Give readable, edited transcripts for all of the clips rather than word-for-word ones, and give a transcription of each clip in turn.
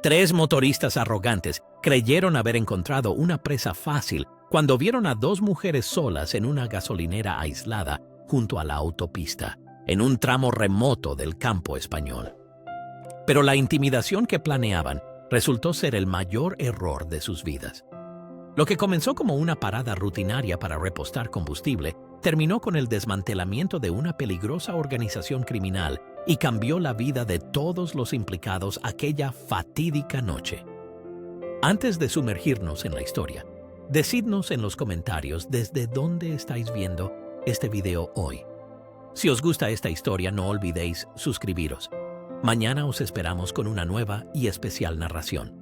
Tres motoristas arrogantes creyeron haber encontrado una presa fácil cuando vieron a dos mujeres solas en una gasolinera aislada junto a la autopista, en un tramo remoto del campo español. Pero la intimidación que planeaban resultó ser el mayor error de sus vidas. Lo que comenzó como una parada rutinaria para repostar combustible terminó con el desmantelamiento de una peligrosa organización criminal y cambió la vida de todos los implicados aquella fatídica noche. Antes de sumergirnos en la historia, decidnos en los comentarios desde dónde estáis viendo este video hoy. Si os gusta esta historia, no olvidéis suscribiros. Mañana os esperamos con una nueva y especial narración.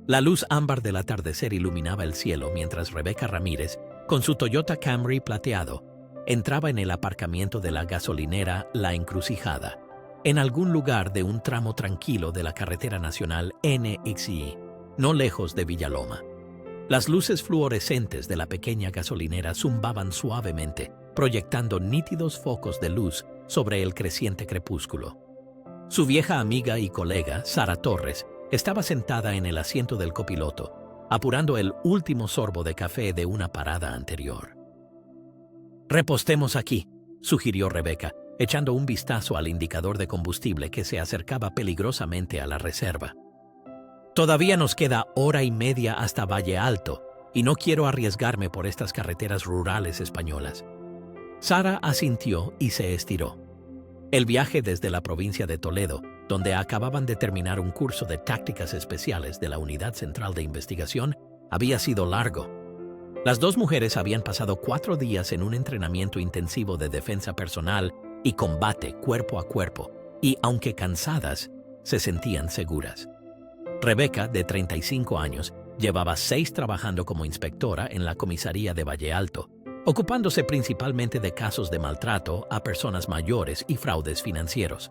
La luz ámbar del atardecer iluminaba el cielo mientras Rebeca Ramírez, con su Toyota Camry plateado, entraba en el aparcamiento de la gasolinera La Encrucijada, en algún lugar de un tramo tranquilo de la carretera nacional NXI, no lejos de Villaloma. Las luces fluorescentes de la pequeña gasolinera zumbaban suavemente, proyectando nítidos focos de luz sobre el creciente crepúsculo. Su vieja amiga y colega, Sara Torres, estaba sentada en el asiento del copiloto, apurando el último sorbo de café de una parada anterior. «Repostemos aquí», sugirió Rebeca, echando un vistazo al indicador de combustible que se acercaba peligrosamente a la reserva. «Todavía nos queda hora y media hasta Valle Alto, y no quiero arriesgarme por estas carreteras rurales españolas». Sara asintió y se estiró. El viaje desde la provincia de Toledo, donde acababan de terminar un curso de tácticas especiales de la Unidad Central de Investigación, había sido largo. Las dos mujeres habían pasado 4 días en un entrenamiento intensivo de defensa personal y combate cuerpo a cuerpo, y aunque cansadas, se sentían seguras. Rebeca, de 35 años, llevaba 6 trabajando como inspectora en la comisaría de Valle Alto, ocupándose principalmente de casos de maltrato a personas mayores y fraudes financieros.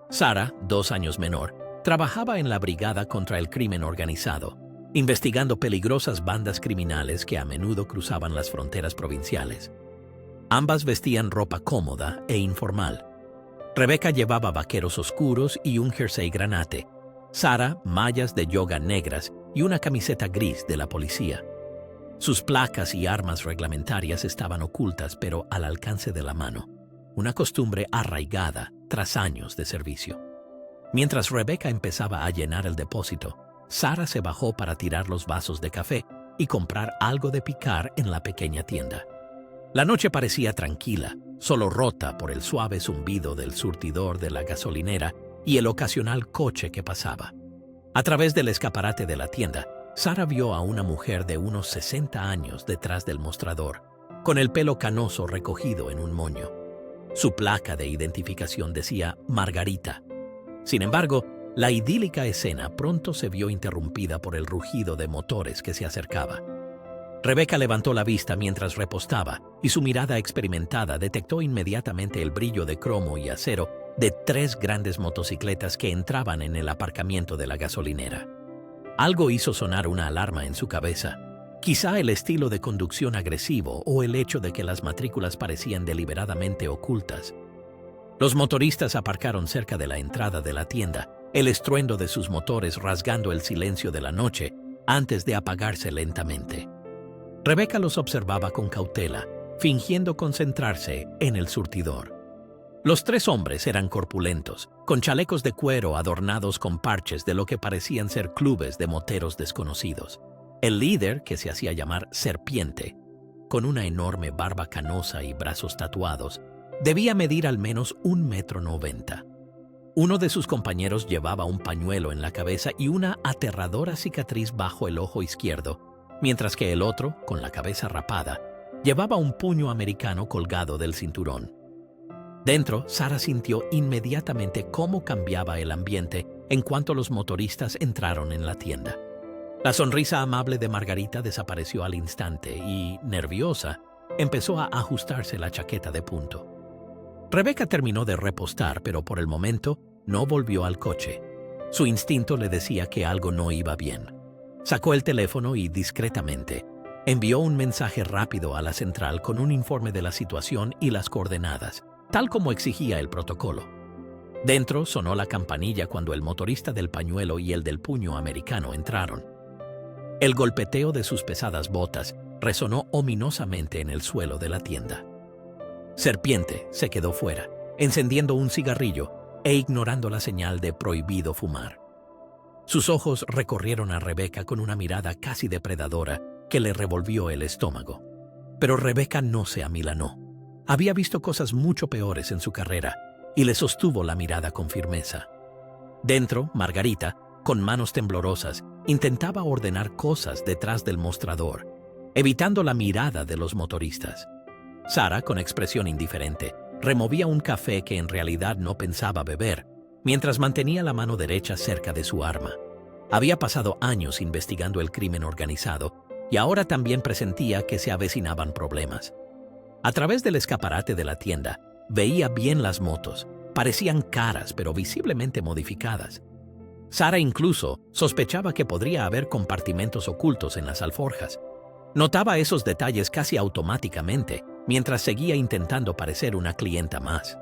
Sara, 2 años menor, trabajaba en la Brigada contra el Crimen Organizado, investigando peligrosas bandas criminales que a menudo cruzaban las fronteras provinciales. Ambas vestían ropa cómoda e informal. Rebeca llevaba vaqueros oscuros y un jersey granate. Sara, mallas de yoga negras y una camiseta gris de la policía. Sus placas y armas reglamentarias estaban ocultas pero al alcance de la mano, una costumbre arraigada tras años de servicio. Mientras Rebeca empezaba a llenar el depósito, Sara se bajó para tirar los vasos de café y comprar algo de picar en la pequeña tienda. La noche parecía tranquila, solo rota por el suave zumbido del surtidor de la gasolinera y el ocasional coche que pasaba. A través del escaparate de la tienda, Sara vio a una mujer de unos 60 años detrás del mostrador, con el pelo canoso recogido en un moño. Su placa de identificación decía Margarita. Sin embargo, la idílica escena pronto se vio interrumpida por el rugido de motores que se acercaba. Rebeca levantó la vista mientras repostaba y su mirada experimentada detectó inmediatamente el brillo de cromo y acero de 3 grandes motocicletas que entraban en el aparcamiento de la gasolinera. Algo hizo sonar una alarma en su cabeza. Quizá el estilo de conducción agresivo o el hecho de que las matrículas parecían deliberadamente ocultas. Los motoristas aparcaron cerca de la entrada de la tienda, el estruendo de sus motores rasgando el silencio de la noche antes de apagarse lentamente. Rebeca los observaba con cautela, fingiendo concentrarse en el surtidor. Los 3 hombres eran corpulentos, con chalecos de cuero adornados con parches de lo que parecían ser clubes de moteros desconocidos. El líder, que se hacía llamar Serpiente, con una enorme barba canosa y brazos tatuados, debía medir al menos 1,90 m. Uno de sus compañeros llevaba un pañuelo en la cabeza y una aterradora cicatriz bajo el ojo izquierdo, mientras que el otro, con la cabeza rapada, llevaba un puño americano colgado del cinturón. Dentro, Sara sintió inmediatamente cómo cambiaba el ambiente en cuanto los motoristas entraron en la tienda. La sonrisa amable de Margarita desapareció al instante y, nerviosa, empezó a ajustarse la chaqueta de punto. Rebeca terminó de repostar, pero por el momento no volvió al coche. Su instinto le decía que algo no iba bien. Sacó el teléfono y, discretamente, envió un mensaje rápido a la central con un informe de la situación y las coordenadas, tal como exigía el protocolo. Dentro sonó la campanilla cuando el motorista del pañuelo y el del puño americano entraron. El golpeteo de sus pesadas botas resonó ominosamente en el suelo de la tienda. Serpiente se quedó fuera, encendiendo un cigarrillo e ignorando la señal de prohibido fumar. Sus ojos recorrieron a Rebeca con una mirada casi depredadora que le revolvió el estómago. Pero Rebeca no se amilanó. Había visto cosas mucho peores en su carrera y le sostuvo la mirada con firmeza. Dentro, Margarita, con manos temblorosas, intentaba ordenar cosas detrás del mostrador, evitando la mirada de los motoristas. Sara, con expresión indiferente, removía un café que en realidad no pensaba beber, mientras mantenía la mano derecha cerca de su arma. Había pasado años investigando el crimen organizado y ahora también presentía que se avecinaban problemas. A través del escaparate de la tienda, veía bien las motos. Parecían caras, pero visiblemente modificadas. Sara incluso sospechaba que podría haber compartimentos ocultos en las alforjas. Notaba esos detalles casi automáticamente, mientras seguía intentando parecer una clienta más.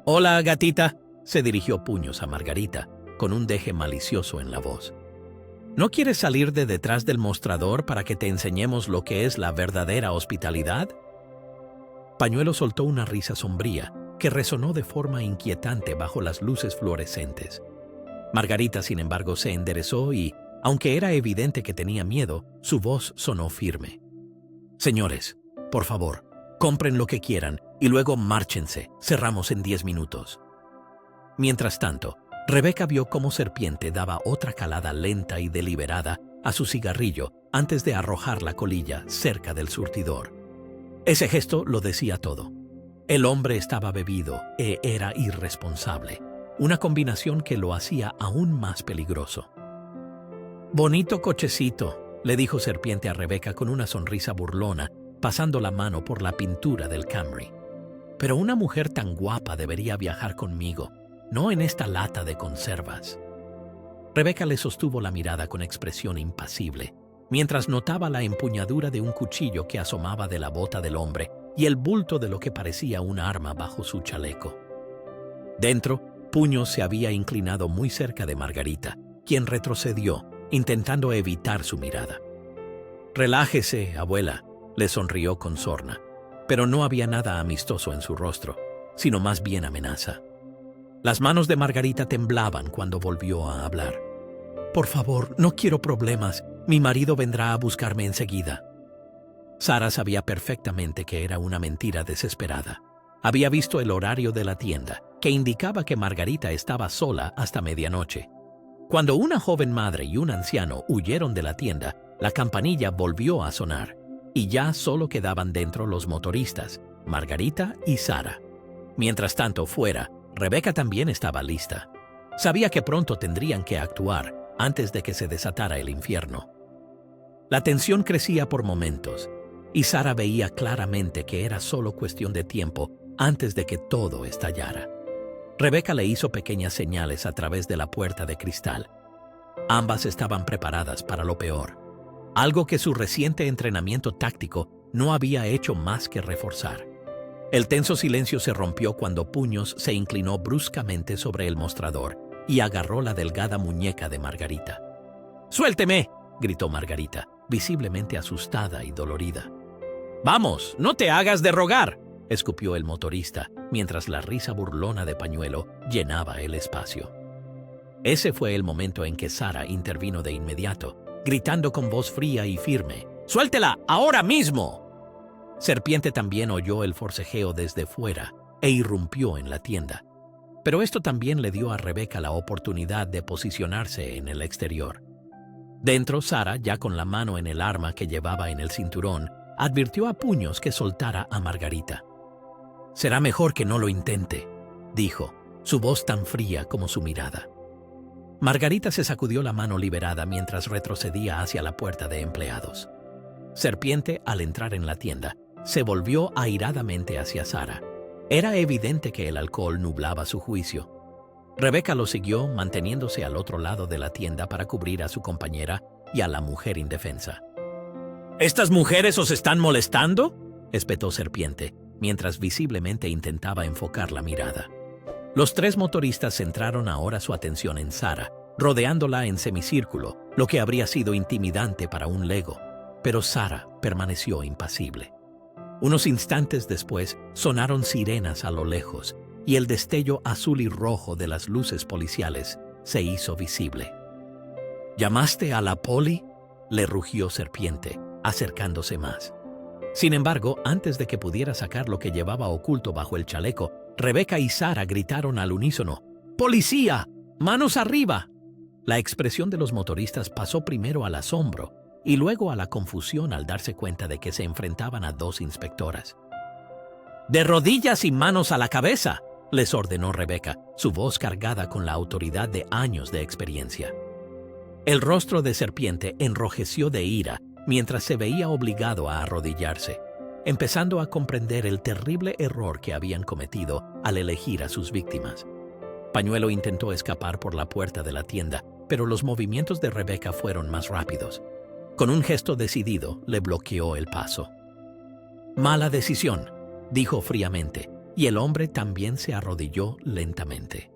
«Hola, gatita», se dirigió Puños a Margarita, con un deje malicioso en la voz. «¿No quieres salir de detrás del mostrador para que te enseñemos lo que es la verdadera hospitalidad?» Pañuelo soltó una risa sombría que resonó de forma inquietante bajo las luces fluorescentes. Margarita, sin embargo, se enderezó y, aunque era evidente que tenía miedo, su voz sonó firme. «Señores, por favor, compren lo que quieran y luego márchense. Cerramos en 10 minutos». Mientras tanto, Rebeca vio cómo Serpiente daba otra calada lenta y deliberada a su cigarrillo antes de arrojar la colilla cerca del surtidor. Ese gesto lo decía todo. El hombre estaba bebido e era irresponsable, una combinación que lo hacía aún más peligroso. «Bonito cochecito», le dijo Serpiente a Rebeca con una sonrisa burlona, pasando la mano por la pintura del Camry. «Pero una mujer tan guapa debería viajar conmigo, no en esta lata de conservas». Rebeca le sostuvo la mirada con expresión impasible, mientras notaba la empuñadura de un cuchillo que asomaba de la bota del hombre y el bulto de lo que parecía un arma bajo su chaleco. Dentro, Puños se había inclinado muy cerca de Margarita, quien retrocedió, intentando evitar su mirada. «Relájese, abuela», le sonrió con sorna, pero no había nada amistoso en su rostro, sino más bien amenaza. Las manos de Margarita temblaban cuando volvió a hablar. «Por favor, no quiero problemas. Mi marido vendrá a buscarme enseguida». Sara sabía perfectamente que era una mentira desesperada. Había visto el horario de la tienda, que indicaba que Margarita estaba sola hasta medianoche. Cuando una joven madre y un anciano huyeron de la tienda, la campanilla volvió a sonar, y ya solo quedaban dentro los motoristas, Margarita y Sara. Mientras tanto, fuera, Rebeca también estaba lista. Sabía que pronto tendrían que actuar antes de que se desatara el infierno. La tensión crecía por momentos, y Sara veía claramente que era solo cuestión de tiempo antes de que todo estallara. Rebeca le hizo pequeñas señales a través de la puerta de cristal. Ambas estaban preparadas para lo peor, algo que su reciente entrenamiento táctico no había hecho más que reforzar. El tenso silencio se rompió cuando Puños se inclinó bruscamente sobre el mostrador y agarró la delgada muñeca de Margarita. «¡Suélteme!», gritó Margarita, visiblemente asustada y dolorida. «¡Vamos, no te hagas de rogar!», escupió el motorista, mientras la risa burlona de Pañuelo llenaba el espacio. Ese fue el momento en que Sara intervino de inmediato, gritando con voz fría y firme: «¡Suéltela, ahora mismo!». Serpiente también oyó el forcejeo desde fuera e irrumpió en la tienda. Pero esto también le dio a Rebeca la oportunidad de posicionarse en el exterior. Dentro, Sara, ya con la mano en el arma que llevaba en el cinturón, advirtió a Puños que soltara a Margarita. «Será mejor que no lo intente», dijo, su voz tan fría como su mirada. Margarita se sacudió la mano liberada mientras retrocedía hacia la puerta de empleados. Serpiente, al entrar en la tienda, se volvió airadamente hacia Sara. Era evidente que el alcohol nublaba su juicio. Rebeca lo siguió, manteniéndose al otro lado de la tienda para cubrir a su compañera y a la mujer indefensa. «¿Estas mujeres os están molestando?», espetó Serpiente, mientras visiblemente intentaba enfocar la mirada. Los tres motoristas centraron ahora su atención en Sara, rodeándola en semicírculo, lo que habría sido intimidante para un lego. Pero Sara permaneció impasible. Unos instantes después sonaron sirenas a lo lejos y el destello azul y rojo de las luces policiales se hizo visible. ¿Llamaste a la poli?, le rugió Serpiente, acercándose más. Sin embargo, antes de que pudiera sacar lo que llevaba oculto bajo el chaleco, Rebecca y Sara gritaron al unísono: ¡Policía! ¡Manos arriba! La expresión de los motoristas pasó primero al asombro y luego a la confusión al darse cuenta de que se enfrentaban a dos inspectoras. ¡De rodillas y manos a la cabeza!, les ordenó Rebecca, su voz cargada con la autoridad de años de experiencia. El rostro de Serpiente enrojeció de ira mientras se veía obligado a arrodillarse, empezando a comprender el terrible error que habían cometido al elegir a sus víctimas. Pañuelo intentó escapar por la puerta de la tienda, pero los movimientos de Rebecca fueron más rápidos. Con un gesto decidido, le bloqueó el paso. «Mala decisión», dijo fríamente, y el hombre también se arrodilló lentamente.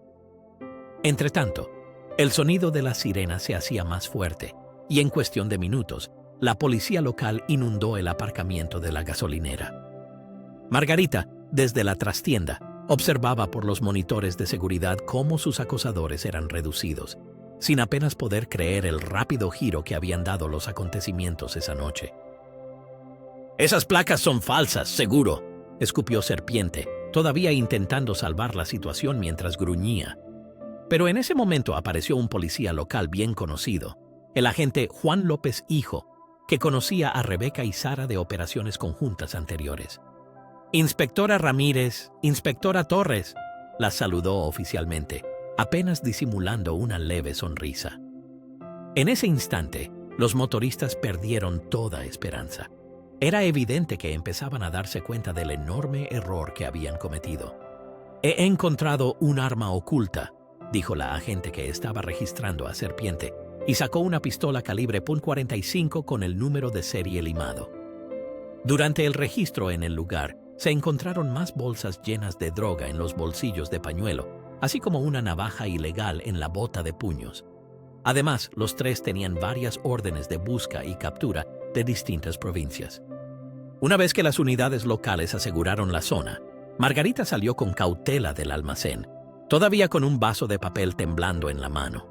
Entretanto, el sonido de la sirena se hacía más fuerte, y en cuestión de minutos, la policía local inundó el aparcamiento de la gasolinera. Margarita, desde la trastienda, observaba por los monitores de seguridad cómo sus acosadores eran reducidos, sin apenas poder creer el rápido giro que habían dado los acontecimientos esa noche. «Esas placas son falsas, seguro», escupió Serpiente, todavía intentando salvar la situación mientras gruñía. Pero en ese momento apareció un policía local bien conocido, el agente Juan López Hijo, que conocía a Rebecca y Sara de operaciones conjuntas anteriores. «Inspectora Ramírez, Inspectora Torres», la saludó oficialmente, apenas disimulando una leve sonrisa. En ese instante, los motoristas perdieron toda esperanza. Era evidente que empezaban a darse cuenta del enorme error que habían cometido. «He encontrado un arma oculta», dijo la agente que estaba registrando a Serpiente, y sacó una pistola calibre .45 con el número de serie limado. Durante el registro en el lugar, se encontraron más bolsas llenas de droga en los bolsillos de Pañuelo, así como una navaja ilegal en la bota de puños. Además, los tres tenían varias órdenes de busca y captura de distintas provincias. Una vez que las unidades locales aseguraron la zona, Margarita salió con cautela del almacén, todavía con un vaso de papel temblando en la mano.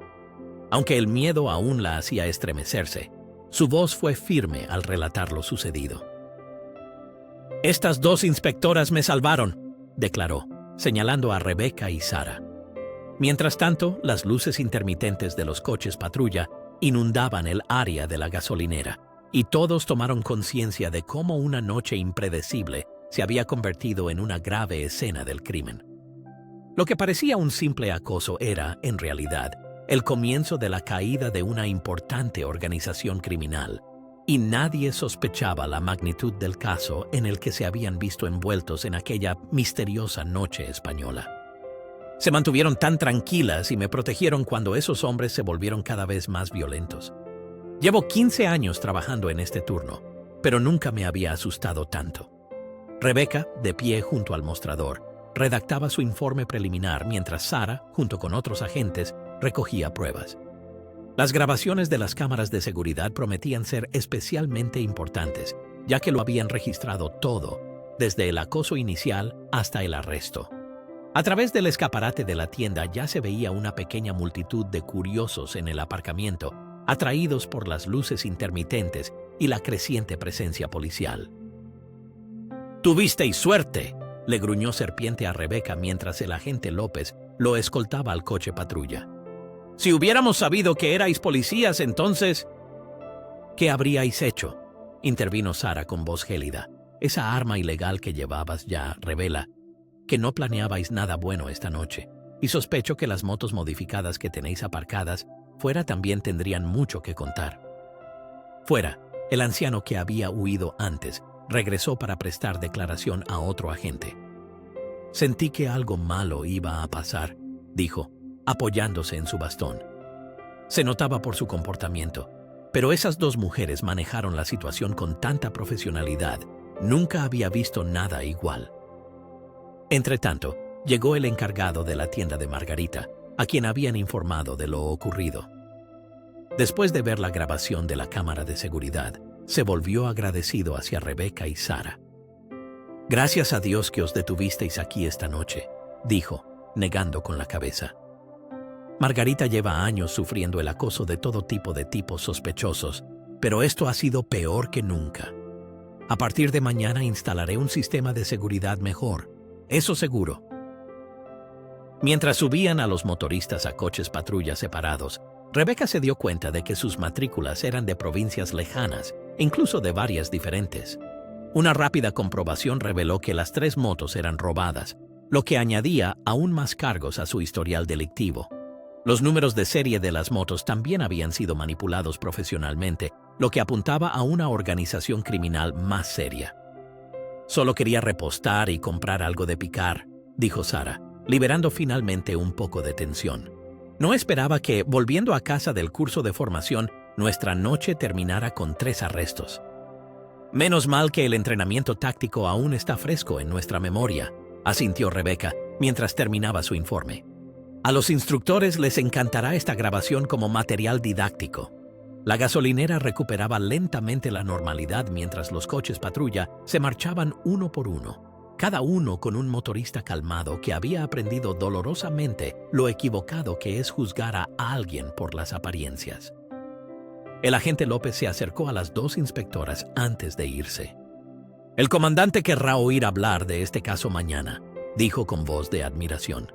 Aunque el miedo aún la hacía estremecerse, su voz fue firme al relatar lo sucedido. «Estas dos inspectoras me salvaron», declaró, señalando a Rebecca y Sara. Mientras tanto, las luces intermitentes de los coches patrulla inundaban el área de la gasolinera, y todos tomaron conciencia de cómo una noche impredecible se había convertido en una grave escena del crimen. Lo que parecía un simple acoso era, en realidad, el comienzo de la caída de una importante organización criminal, y nadie sospechaba la magnitud del caso en el que se habían visto envueltos en aquella misteriosa noche española. Se mantuvieron tan tranquilas y me protegieron cuando esos hombres se volvieron cada vez más violentos. Llevo 15 años trabajando en este turno, pero nunca me había asustado tanto. Rebecca, de pie junto al mostrador, redactaba su informe preliminar mientras Sara, junto con otros agentes, recogía pruebas. Las grabaciones de las cámaras de seguridad prometían ser especialmente importantes, ya que lo habían registrado todo, desde el acoso inicial hasta el arresto. A través del escaparate de la tienda ya se veía una pequeña multitud de curiosos en el aparcamiento, atraídos por las luces intermitentes y la creciente presencia policial. «Tuvisteis suerte», le gruñó Serpiente a Rebecca mientras el agente López lo escoltaba al coche patrulla. «Si hubiéramos sabido que erais policías, entonces...» «¿Qué habríais hecho?», intervino Sara con voz gélida. «Esa arma ilegal que llevabas ya revela que no planeabais nada bueno esta noche, y sospecho que las motos modificadas que tenéis aparcadas fuera también tendrían mucho que contar». Fuera, el anciano que había huido antes regresó para prestar declaración a otro agente. «Sentí que algo malo iba a pasar», dijo, apoyándose en su bastón. Se notaba por su comportamiento, pero esas dos mujeres manejaron la situación con tanta profesionalidad. Nunca había visto nada igual. Entretanto, llegó el encargado de la tienda de Margarita, a quien habían informado de lo ocurrido. Después de ver la grabación de la cámara de seguridad, se volvió agradecido hacia Rebeca y Sara. «Gracias a Dios que os detuvisteis aquí esta noche», dijo, negando con la cabeza. Margarita lleva años sufriendo el acoso de todo tipo de tipos sospechosos, pero esto ha sido peor que nunca. A partir de mañana instalaré un sistema de seguridad mejor, eso seguro. Mientras subían a los motoristas a coches patrulla separados, Rebeca se dio cuenta de que sus matrículas eran de provincias lejanas, incluso de varias diferentes. Una rápida comprobación reveló que las 3 motos eran robadas, lo que añadía aún más cargos a su historial delictivo. Los números de serie de las motos también habían sido manipulados profesionalmente, lo que apuntaba a una organización criminal más seria. «Solo quería repostar y comprar algo de picar», dijo Sara, liberando finalmente un poco de tensión. No esperaba que, volviendo a casa del curso de formación, nuestra noche terminara con 3 arrestos. «Menos mal que el entrenamiento táctico aún está fresco en nuestra memoria», asintió Rebeca mientras terminaba su informe. «A los instructores les encantará esta grabación como material didáctico». La gasolinera recuperaba lentamente la normalidad mientras los coches patrulla se marchaban uno por uno, cada uno con un motorista calmado que había aprendido dolorosamente lo equivocado que es juzgar a alguien por las apariencias. El agente López se acercó a las 2 inspectoras antes de irse. «El comandante querrá oír hablar de este caso mañana», dijo con voz de admiración.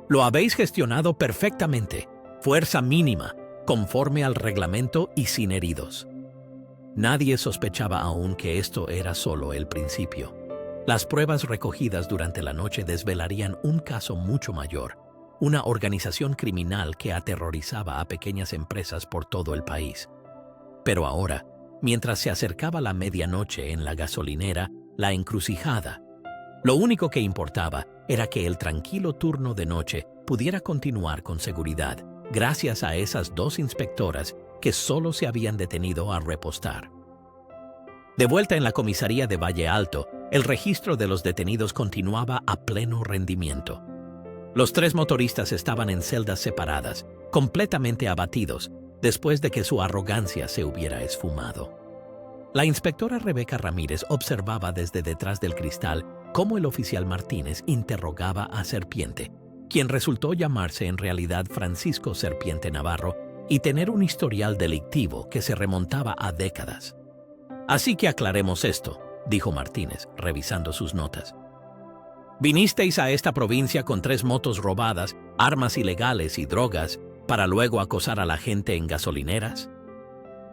«Lo habéis gestionado perfectamente, fuerza mínima, conforme al reglamento y sin heridos». Nadie sospechaba aún que esto era solo el principio. Las pruebas recogidas durante la noche desvelarían un caso mucho mayor, una organización criminal que aterrorizaba a pequeñas empresas por todo el país. Pero ahora, mientras se acercaba la medianoche en la gasolinera, la encrucijada, lo único que importaba era que el tranquilo turno de noche pudiera continuar con seguridad, gracias a esas 2 inspectoras que solo se habían detenido a repostar. De vuelta en la comisaría de Valle Alto, el registro de los detenidos continuaba a pleno rendimiento. Los 3 motoristas estaban en celdas separadas, completamente abatidos, después de que su arrogancia se hubiera esfumado. La inspectora Rebeca Ramírez observaba desde detrás del cristal cómo el oficial Martínez interrogaba a Serpiente, quien resultó llamarse en realidad Francisco Serpiente Navarro y tener un historial delictivo que se remontaba a décadas. «Así que aclaremos esto», dijo Martínez, revisando sus notas. «¿Vinisteis a esta provincia con 3 motos robadas, armas ilegales y drogas, para luego acosar a la gente en gasolineras?»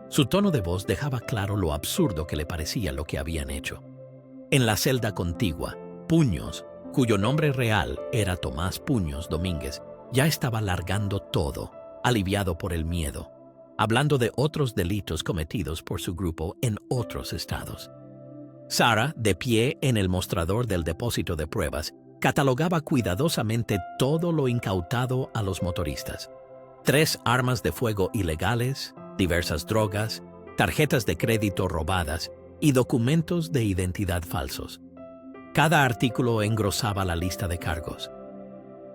Su tono de voz dejaba claro lo absurdo que le parecía lo que habían hecho. En la celda contigua, Puños, cuyo nombre real era Tomás Puños Domínguez, ya estaba largando todo, aliviado por el miedo, hablando de otros delitos cometidos por su grupo en otros estados. Sara, de pie en el mostrador del depósito de pruebas, catalogaba cuidadosamente todo lo incautado a los motoristas. 3 armas de fuego ilegales, diversas drogas, tarjetas de crédito robadas y documentos de identidad falsos. Cada artículo engrosaba la lista de cargos.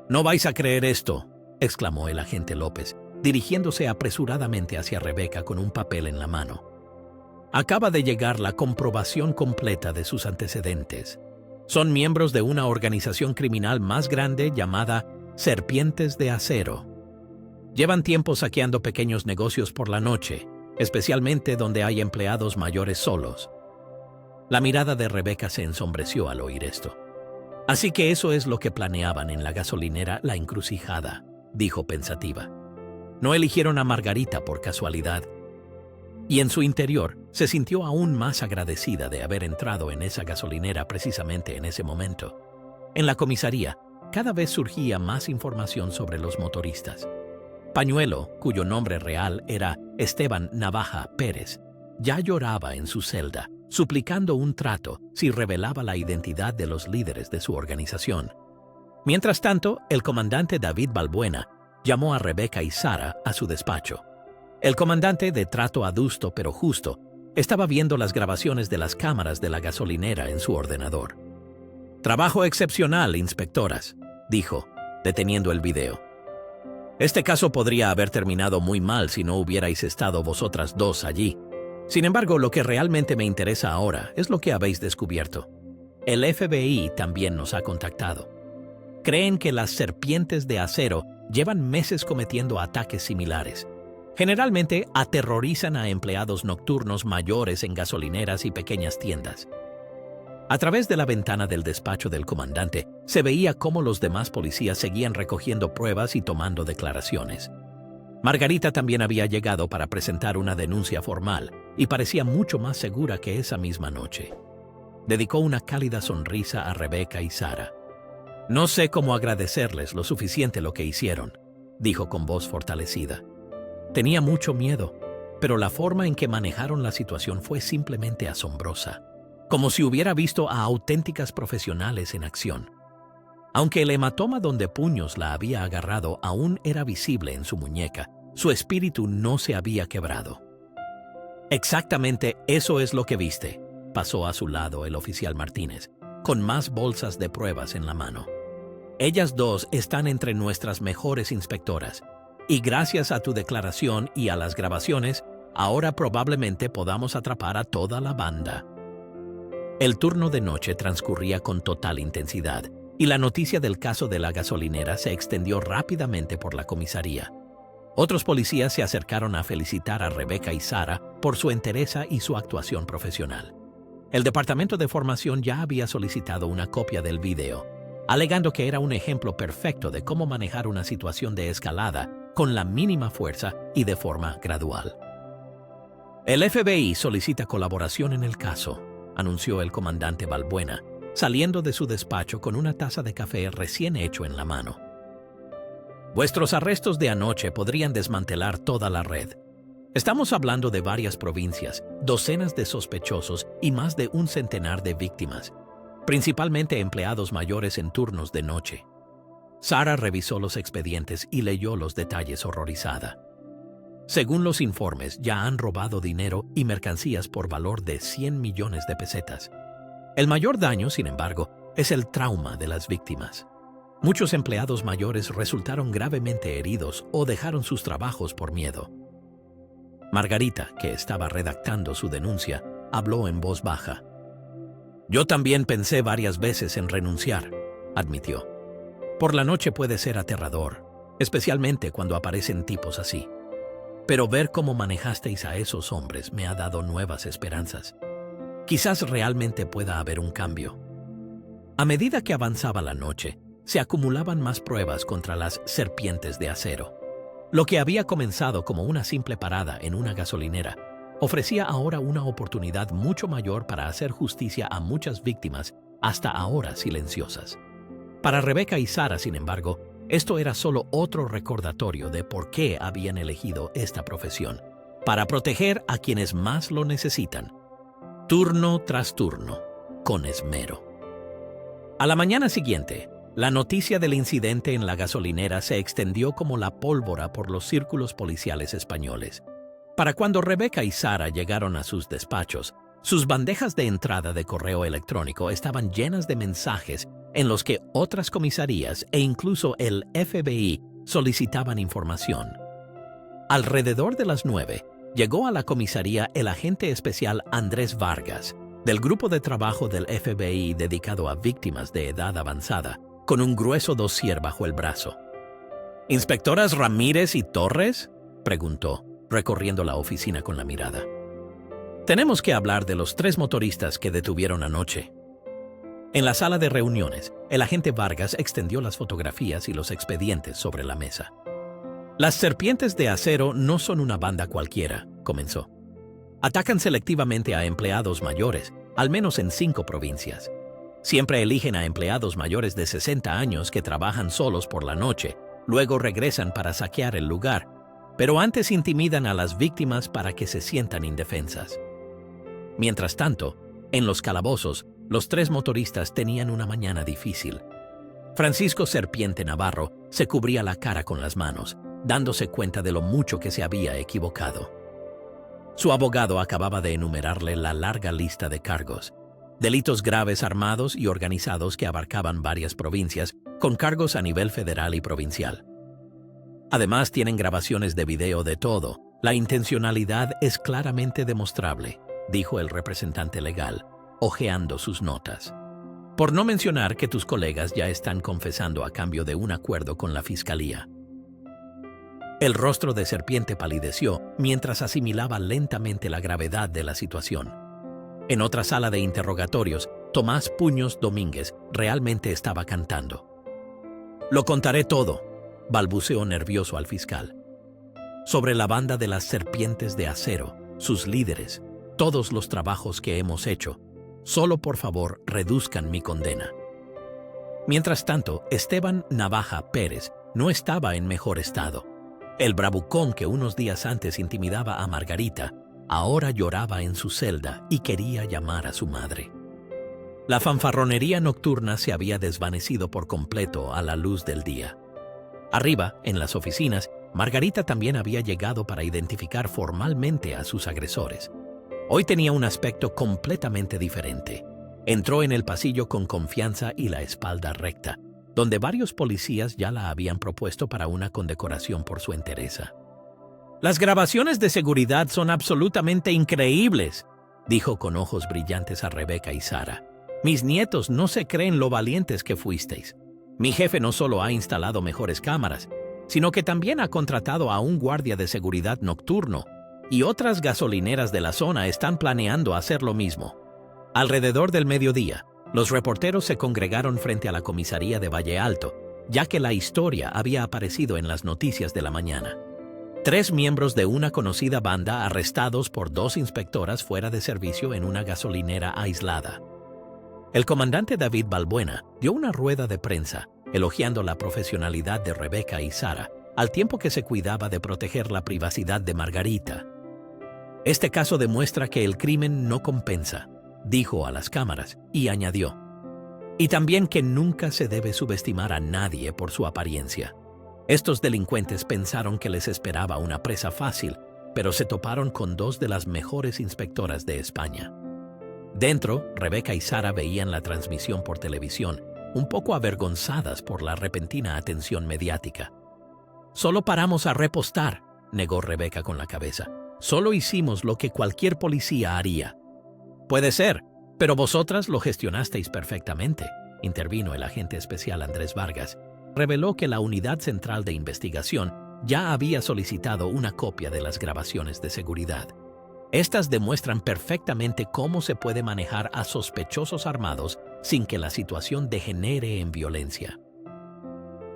«No vais a creer esto», exclamó el agente López, dirigiéndose apresuradamente hacia Rebeca con un papel en la mano. «Acaba de llegar la comprobación completa de sus antecedentes. Son miembros de una organización criminal más grande llamada Serpientes de Acero. Llevan tiempo saqueando pequeños negocios por la noche, especialmente donde hay empleados mayores solos». La mirada de Rebeca se ensombreció al oír esto. «Así que eso es lo que planeaban en la gasolinera La Encrucijada», dijo pensativa. «No eligieron a Margarita por casualidad». Y en su interior se sintió aún más agradecida de haber entrado en esa gasolinera precisamente en ese momento. En la comisaría, cada vez surgía más información sobre los motoristas. Pañuelo, cuyo nombre real era Esteban Navaja Pérez, ya lloraba en su celda, suplicando un trato si revelaba la identidad de los líderes de su organización. Mientras tanto, el comandante David Balbuena llamó a Rebeca y Sara a su despacho. El comandante, de trato adusto pero justo, estaba viendo las grabaciones de las cámaras de la gasolinera en su ordenador. «Trabajo excepcional, inspectoras», dijo, deteniendo el video. Este caso podría haber terminado muy mal si no hubierais estado vosotras dos allí. Sin embargo, lo que realmente me interesa ahora es lo que habéis descubierto. El FBI también nos ha contactado. Creen que las serpientes de acero llevan meses cometiendo ataques similares. Generalmente aterrorizan a empleados nocturnos mayores en gasolineras y pequeñas tiendas. A través de la ventana del despacho del comandante, se veía cómo los demás policías seguían recogiendo pruebas y tomando declaraciones. Margarita también había llegado para presentar una denuncia formal y parecía mucho más segura que esa misma noche. Dedicó una cálida sonrisa a Rebecca y Sara. «No sé cómo agradecerles lo suficiente lo que hicieron», dijo con voz fortalecida. «Tenía mucho miedo, pero la forma en que manejaron la situación fue simplemente asombrosa, como si hubiera visto a auténticas profesionales en acción». Aunque el hematoma donde Puños la había agarrado aún era visible en su muñeca, su espíritu no se había quebrado. «Exactamente eso es lo que viste», pasó a su lado el oficial Martínez, con más bolsas de pruebas en la mano. «Ellas dos están entre nuestras mejores inspectoras, y gracias a tu declaración y a las grabaciones, ahora probablemente podamos atrapar a toda la banda». El turno de noche transcurría con total intensidad, y la noticia del caso de la gasolinera se extendió rápidamente por la comisaría. Otros policías se acercaron a felicitar a Rebecca y Sara por su entereza y su actuación profesional. El Departamento de Formación ya había solicitado una copia del video, alegando que era un ejemplo perfecto de cómo manejar una situación de escalada con la mínima fuerza y de forma gradual. «El FBI solicita colaboración en el caso», anunció el comandante Balbuena, saliendo de su despacho con una taza de café recién hecho en la mano. «Vuestros arrestos de anoche podrían desmantelar toda la red. Estamos hablando de varias provincias, docenas de sospechosos y más de un centenar de víctimas, principalmente empleados mayores en turnos de noche». Sara revisó los expedientes y leyó los detalles horrorizada. Según los informes, ya han robado dinero y mercancías por valor de 100 millones de pesetas. El mayor daño, sin embargo, es el trauma de las víctimas. Muchos empleados mayores resultaron gravemente heridos o dejaron sus trabajos por miedo. Margarita, que estaba redactando su denuncia, habló en voz baja. «Yo también pensé varias veces en renunciar», admitió. «Por la noche puede ser aterrador, especialmente cuando aparecen tipos así. Pero ver cómo manejasteis a esos hombres me ha dado nuevas esperanzas. Quizás realmente pueda haber un cambio». A medida que avanzaba la noche, se acumulaban más pruebas contra las serpientes de acero. Lo que había comenzado como una simple parada en una gasolinera ofrecía ahora una oportunidad mucho mayor para hacer justicia a muchas víctimas hasta ahora silenciosas. Para Rebecca y Sara, sin embargo, esto era solo otro recordatorio de por qué habían elegido esta profesión: para proteger a quienes más lo necesitan, turno tras turno, con esmero. A la mañana siguiente, la noticia del incidente en la gasolinera se extendió como la pólvora por los círculos policiales españoles. Para cuando Rebecca y Sara llegaron a sus despachos, sus bandejas de entrada de correo electrónico estaban llenas de mensajes en los que otras comisarías e incluso el FBI solicitaban información. Alrededor de las 9, llegó a la comisaría el agente especial Andrés Vargas, del grupo de trabajo del FBI dedicado a víctimas de edad avanzada, con un grueso dossier bajo el brazo. «¿Inspectoras Ramírez y Torres?», preguntó, recorriendo la oficina con la mirada. «Tenemos que hablar de los 3 motoristas que detuvieron anoche». En la sala de reuniones, el agente Vargas extendió las fotografías y los expedientes sobre la mesa. «Las serpientes de acero no son una banda cualquiera», comenzó. «Atacan selectivamente a empleados mayores, al menos en 5 provincias. Siempre eligen a empleados mayores de 60 años que trabajan solos por la noche, luego regresan para saquear el lugar, pero antes intimidan a las víctimas para que se sientan indefensas. Mientras tanto, en los calabozos, los 3 motoristas tenían una mañana difícil. Francisco Serpiente Navarro se cubría la cara con las manos, dándose cuenta de lo mucho que se había equivocado. Su abogado acababa de enumerarle la larga lista de cargos: delitos graves armados y organizados que abarcaban varias provincias, con cargos a nivel federal y provincial. Además, tienen grabaciones de video de todo. La intencionalidad es claramente demostrable, dijo el representante legal, hojeando sus notas. Por no mencionar que tus colegas ya están confesando a cambio de un acuerdo con la fiscalía. El rostro de Serpiente palideció mientras asimilaba lentamente la gravedad de la situación. En otra sala de interrogatorios, Tomás Puños Domínguez realmente estaba cantando. «Lo contaré todo», balbuceó nervioso al fiscal. «Sobre la banda de las Serpientes de Acero, sus líderes, todos los trabajos que hemos hecho. Solo por favor reduzcan mi condena». Mientras tanto, Esteban Navaja Pérez no estaba en mejor estado. El bravucón que unos días antes intimidaba a Margarita, ahora lloraba en su celda y quería llamar a su madre. La fanfarronería nocturna se había desvanecido por completo a la luz del día. Arriba, en las oficinas, Margarita también había llegado para identificar formalmente a sus agresores. Hoy tenía un aspecto completamente diferente. Entró en el pasillo con confianza y la espalda recta, donde varios policías ya la habían propuesto para una condecoración por su entereza. «Las grabaciones de seguridad son absolutamente increíbles», dijo con ojos brillantes a Rebeca y Sara. «Mis nietos no se creen lo valientes que fuisteis. Mi jefe no solo ha instalado mejores cámaras, sino que también ha contratado a un guardia de seguridad nocturno, y otras gasolineras de la zona están planeando hacer lo mismo». Alrededor del mediodía, los reporteros se congregaron frente a la comisaría de Valle Alto, ya que la historia había aparecido en las noticias de la mañana. 3 miembros de una conocida banda arrestados por 2 inspectoras fuera de servicio en una gasolinera aislada. El comandante David Balbuena dio una rueda de prensa, elogiando la profesionalidad de Rebeca y Sara, al tiempo que se cuidaba de proteger la privacidad de Margarita. «Este caso demuestra que el crimen no compensa», dijo a las cámaras, y añadió, «y también que nunca se debe subestimar a nadie por su apariencia. Estos delincuentes pensaron que les esperaba una presa fácil, pero se toparon con 2 de las mejores inspectoras de España». Dentro, Rebeca y Sara veían la transmisión por televisión, un poco avergonzadas por la repentina atención mediática. «Solo paramos a repostar», negó Rebeca con la cabeza. «Solo hicimos lo que cualquier policía haría». «Puede ser, pero vosotras lo gestionasteis perfectamente», intervino el agente especial Andrés Vargas. Reveló que la Unidad Central de Investigación ya había solicitado una copia de las grabaciones de seguridad. Estas demuestran perfectamente cómo se puede manejar a sospechosos armados sin que la situación degenere en violencia.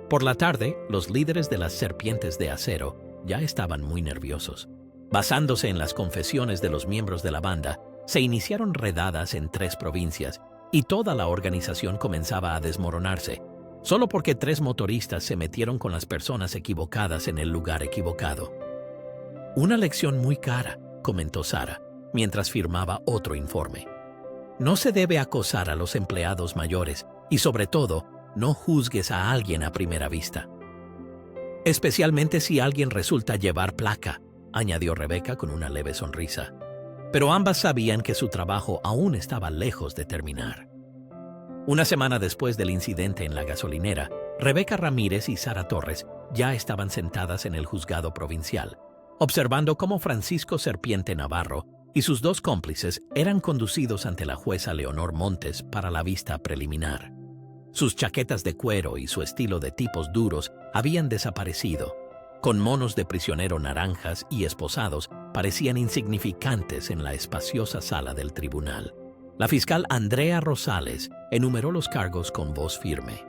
Por la tarde, los líderes de las Serpientes de Acero ya estaban muy nerviosos. Basándose en las confesiones de los miembros de la banda, se iniciaron redadas en 3 provincias y toda la organización comenzaba a desmoronarse, solo porque 3 motoristas se metieron con las personas equivocadas en el lugar equivocado. «Una lección muy cara», comentó Sara, mientras firmaba otro informe. «No se debe acosar a los empleados mayores y, sobre todo, no juzgues a alguien a primera vista. Especialmente si alguien resulta llevar placa», añadió Rebeca con una leve sonrisa. Pero ambas sabían que su trabajo aún estaba lejos de terminar. Una semana después del incidente en la gasolinera, Rebeca Ramírez y Sara Torres ya estaban sentadas en el juzgado provincial, observando cómo Francisco Serpiente Navarro y sus 2 cómplices eran conducidos ante la jueza Leonor Montes para la vista preliminar. Sus chaquetas de cuero y su estilo de tipos duros habían desaparecido. Con monos de prisionero naranjas y esposados, parecían insignificantes en la espaciosa sala del tribunal. La fiscal Andrea Rosales enumeró los cargos con voz firme.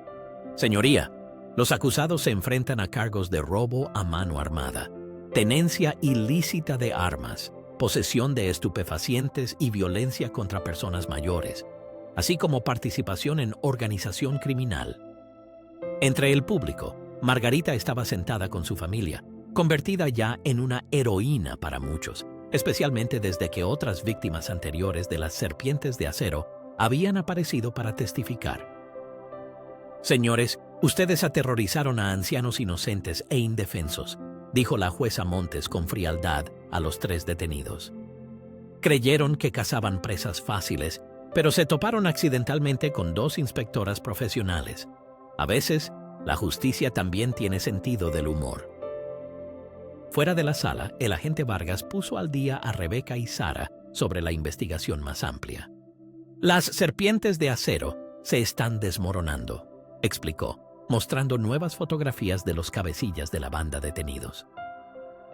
«Señoría, los acusados se enfrentan a cargos de robo a mano armada, tenencia ilícita de armas, posesión de estupefacientes y violencia contra personas mayores, así como participación en organización criminal». Entre el público, Margarita estaba sentada con su familia, convertida ya en una heroína para muchos, especialmente desde que otras víctimas anteriores de las Serpientes de Acero habían aparecido para testificar. «Señores, ustedes aterrorizaron a ancianos inocentes e indefensos», dijo la jueza Montes con frialdad a los 3 detenidos. «Creyeron que cazaban presas fáciles, pero se toparon accidentalmente con 2 inspectoras profesionales. A veces, la justicia también tiene sentido del humor. Fuera de la sala, el agente Vargas puso al día a Rebecca y Sara sobre la investigación más amplia. Las serpientes de acero se están desmoronando, explicó, mostrando nuevas fotografías de los cabecillas de la banda detenidos.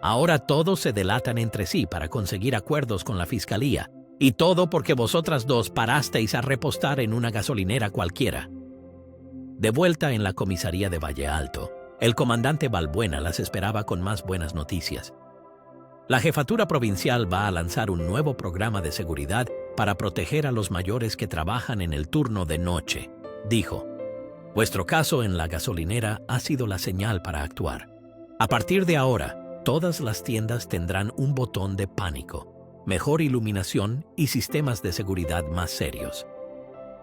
Ahora todos se delatan entre sí para conseguir acuerdos con la fiscalía, y todo porque vosotras dos parasteis a repostar en una gasolinera cualquiera. De vuelta en la comisaría de Valle Alto, el comandante Balbuena las esperaba con más buenas noticias. La jefatura provincial va a lanzar un nuevo programa de seguridad para proteger a los mayores que trabajan en el turno de noche, dijo. Vuestro caso en la gasolinera ha sido la señal para actuar. A partir de ahora, todas las tiendas tendrán un botón de pánico, mejor iluminación y sistemas de seguridad más serios.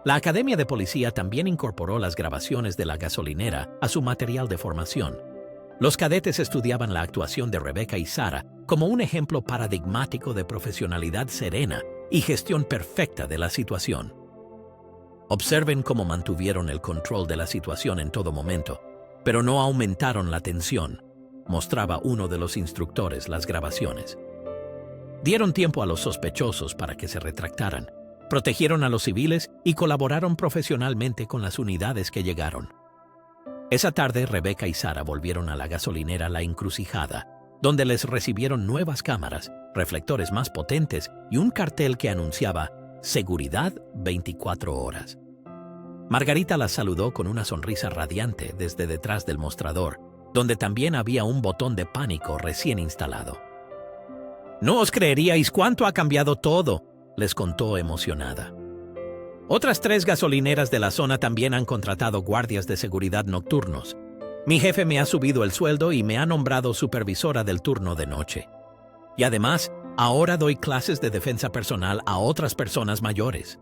La Academia de Policía también incorporó las grabaciones de la gasolinera a su material de formación. Los cadetes estudiaban la actuación de Rebecca y Sara como un ejemplo paradigmático de profesionalidad serena y gestión perfecta de la situación. Observen cómo mantuvieron el control de la situación en todo momento, pero no aumentaron la tensión, mostraba uno de los instructores las grabaciones. Dieron tiempo a los sospechosos para que se retractaran, protegieron a los civiles y colaboraron profesionalmente con las unidades que llegaron. Esa tarde, Rebecca y Sara volvieron a la gasolinera La Encrucijada, donde les recibieron nuevas cámaras, reflectores más potentes y un cartel que anunciaba Seguridad 24 horas. Margarita las saludó con una sonrisa radiante desde detrás del mostrador, donde también había un botón de pánico recién instalado. «No os creeríais cuánto ha cambiado todo», les contó emocionada. Otras 3 gasolineras de la zona también han contratado guardias de seguridad nocturnos. Mi jefe me ha subido el sueldo y me ha nombrado supervisora del turno de noche. Y además, ahora doy clases de defensa personal a otras personas mayores.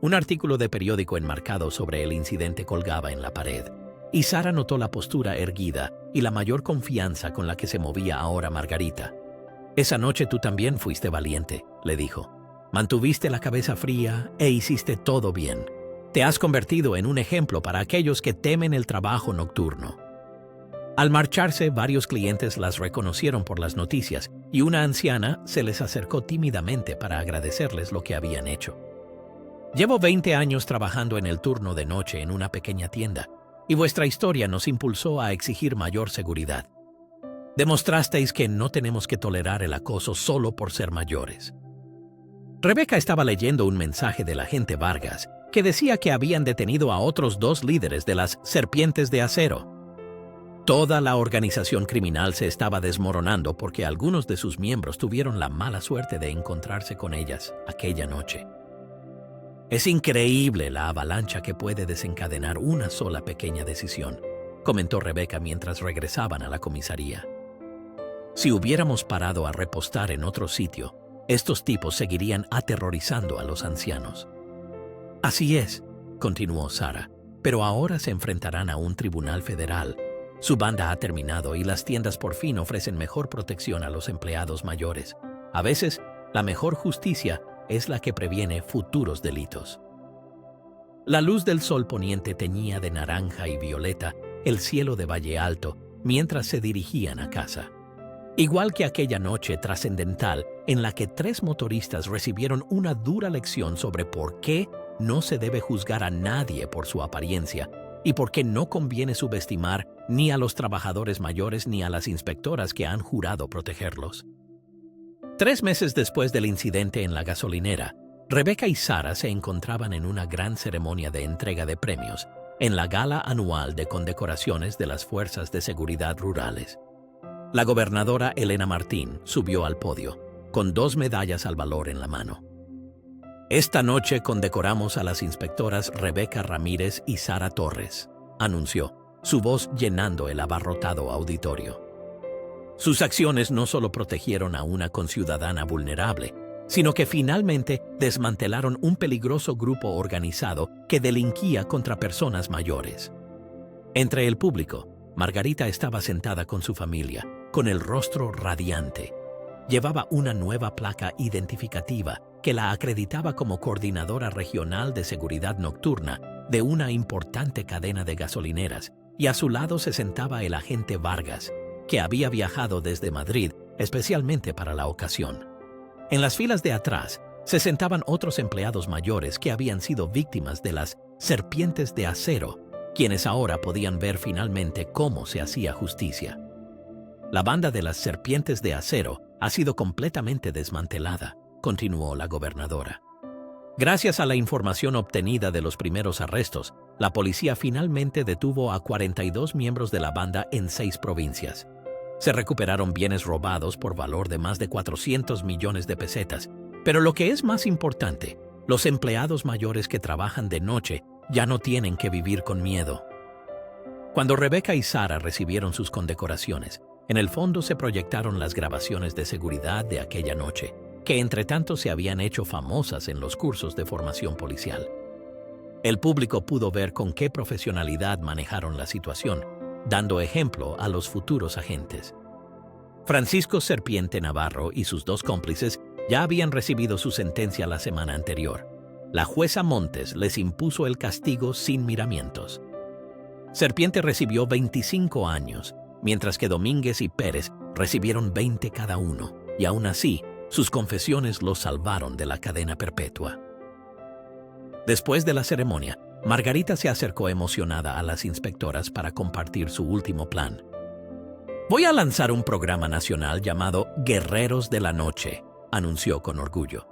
Un artículo de periódico enmarcado sobre el incidente colgaba en la pared, y Sara notó la postura erguida y la mayor confianza con la que se movía ahora Margarita. «Esa noche tú también fuiste valiente», le dijo. «Mantuviste la cabeza fría e hiciste todo bien. Te has convertido en un ejemplo para aquellos que temen el trabajo nocturno». Al marcharse, varios clientes las reconocieron por las noticias y una anciana se les acercó tímidamente para agradecerles lo que habían hecho. «Llevo 20 años trabajando en el turno de noche en una pequeña tienda, y vuestra historia nos impulsó a exigir mayor seguridad. Demostrasteis que no tenemos que tolerar el acoso solo por ser mayores». Rebecca estaba leyendo un mensaje del agente Vargas que decía que habían detenido a otros 2 líderes de las serpientes de acero. Toda la organización criminal se estaba desmoronando porque algunos de sus miembros tuvieron la mala suerte de encontrarse con ellas aquella noche. «Es increíble la avalancha que puede desencadenar una sola pequeña decisión», comentó Rebecca mientras regresaban a la comisaría. «Si hubiéramos parado a repostar en otro sitio, estos tipos seguirían aterrorizando a los ancianos». «Así es», continuó Sara, «pero ahora se enfrentarán a un tribunal federal. Su banda ha terminado y las tiendas por fin ofrecen mejor protección a los empleados mayores. A veces, la mejor justicia es la que previene futuros delitos». La luz del sol poniente teñía de naranja y violeta el cielo de Valle Alto mientras se dirigían a casa. Igual que aquella noche trascendental en la que 3 motoristas recibieron una dura lección sobre por qué no se debe juzgar a nadie por su apariencia y por qué no conviene subestimar ni a los trabajadores mayores ni a las inspectoras que han jurado protegerlos. 3 meses después del incidente en la gasolinera, Rebecca y Sara se encontraban en una gran ceremonia de entrega de premios en la gala anual de condecoraciones de las Fuerzas de Seguridad Rurales. La gobernadora Elena Martín subió al podio, con 2 medallas al valor en la mano. «Esta noche condecoramos a las inspectoras Rebecca Ramírez y Sara Torres», anunció, su voz llenando el abarrotado auditorio. Sus acciones no solo protegieron a una conciudadana vulnerable, sino que finalmente desmantelaron un peligroso grupo organizado que delinquía contra personas mayores. Entre el público, Margarita estaba sentada con su familia, con el rostro radiante. Llevaba una nueva placa identificativa que la acreditaba como coordinadora regional de seguridad nocturna de una importante cadena de gasolineras, y a su lado se sentaba el agente Vargas, que había viajado desde Madrid especialmente para la ocasión. En las filas de atrás se sentaban otros empleados mayores que habían sido víctimas de las serpientes de acero, quienes ahora podían ver finalmente cómo se hacía justicia. La banda de las serpientes de acero ha sido completamente desmantelada, continuó la gobernadora. Gracias a la información obtenida de los primeros arrestos, la policía finalmente detuvo a 42 miembros de la banda en 6 provincias. Se recuperaron bienes robados por valor de más de 400 millones de pesetas, pero lo que es más importante, los empleados mayores que trabajan de noche ya no tienen que vivir con miedo. Cuando Rebeca y Sara recibieron sus condecoraciones, en el fondo se proyectaron las grabaciones de seguridad de aquella noche, que entre tanto se habían hecho famosas en los cursos de formación policial. El público pudo ver con qué profesionalidad manejaron la situación, dando ejemplo a los futuros agentes. Francisco Serpiente Navarro y sus 2 cómplices ya habían recibido su sentencia la semana anterior. La jueza Montes les impuso el castigo sin miramientos. Serpiente recibió 25 años, mientras que Domínguez y Pérez recibieron 20 cada uno, y aún así, sus confesiones los salvaron de la cadena perpetua. Después de la ceremonia, Margarita se acercó emocionada a las inspectoras para compartir su último plan. «Voy a lanzar un programa nacional llamado Guerreros de la Noche», anunció con orgullo.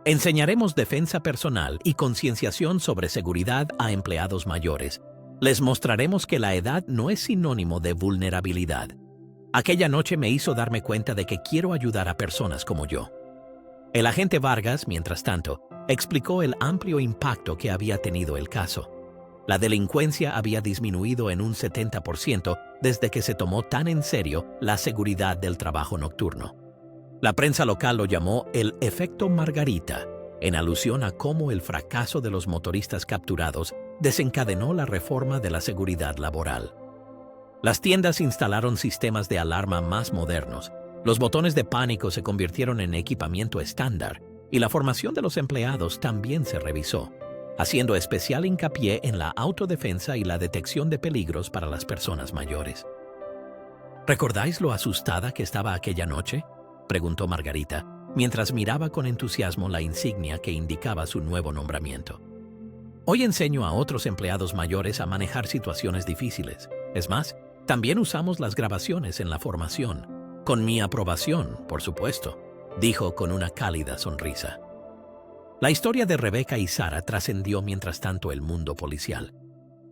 «Enseñaremos defensa personal y concienciación sobre seguridad a empleados mayores. Les mostraremos que la edad no es sinónimo de vulnerabilidad. Aquella noche me hizo darme cuenta de que quiero ayudar a personas como yo». El agente Vargas, mientras tanto, explicó el amplio impacto que había tenido el caso. La delincuencia había disminuido en un 70% desde que se tomó tan en serio la seguridad del trabajo nocturno. La prensa local lo llamó el efecto Margarita, en alusión a cómo el fracaso de los motoristas capturados desencadenó la reforma de la seguridad laboral. Las tiendas instalaron sistemas de alarma más modernos, los botones de pánico se convirtieron en equipamiento estándar y la formación de los empleados también se revisó, haciendo especial hincapié en la autodefensa y la detección de peligros para las personas mayores. ¿Recordáis lo asustada que estaba aquella noche?, preguntó Margarita, mientras miraba con entusiasmo la insignia que indicaba su nuevo nombramiento. Hoy enseño a otros empleados mayores a manejar situaciones difíciles. Es más, también usamos las grabaciones en la formación. Con mi aprobación, por supuesto, dijo con una cálida sonrisa. La historia de Rebeca y Sara trascendió mientras tanto el mundo policial.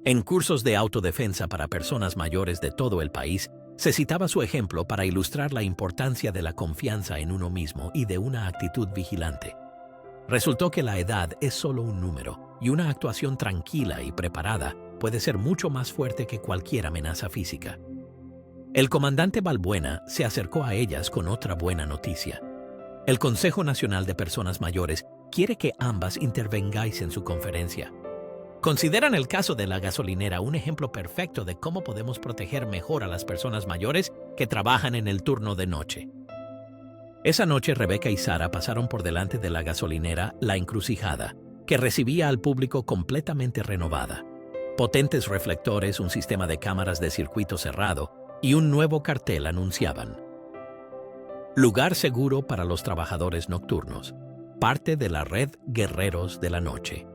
En cursos de autodefensa para personas mayores de todo el país, se citaba su ejemplo para ilustrar la importancia de la confianza en uno mismo y de una actitud vigilante. Resultó que la edad es solo un número y una actuación tranquila y preparada puede ser mucho más fuerte que cualquier amenaza física. El comandante Balbuena se acercó a ellas con otra buena noticia. El Consejo Nacional de Personas Mayores quiere que ambas intervengáis en su conferencia. ¿Consideran el caso de la gasolinera un ejemplo perfecto de cómo podemos proteger mejor a las personas mayores que trabajan en el turno de noche? Esa noche Rebeca y Sara pasaron por delante de la gasolinera La Encrucijada, que recibía al público completamente renovada. Potentes reflectores, un sistema de cámaras de circuito cerrado y un nuevo cartel anunciaban: lugar seguro para los trabajadores nocturnos, parte de la red Guerreros de la Noche.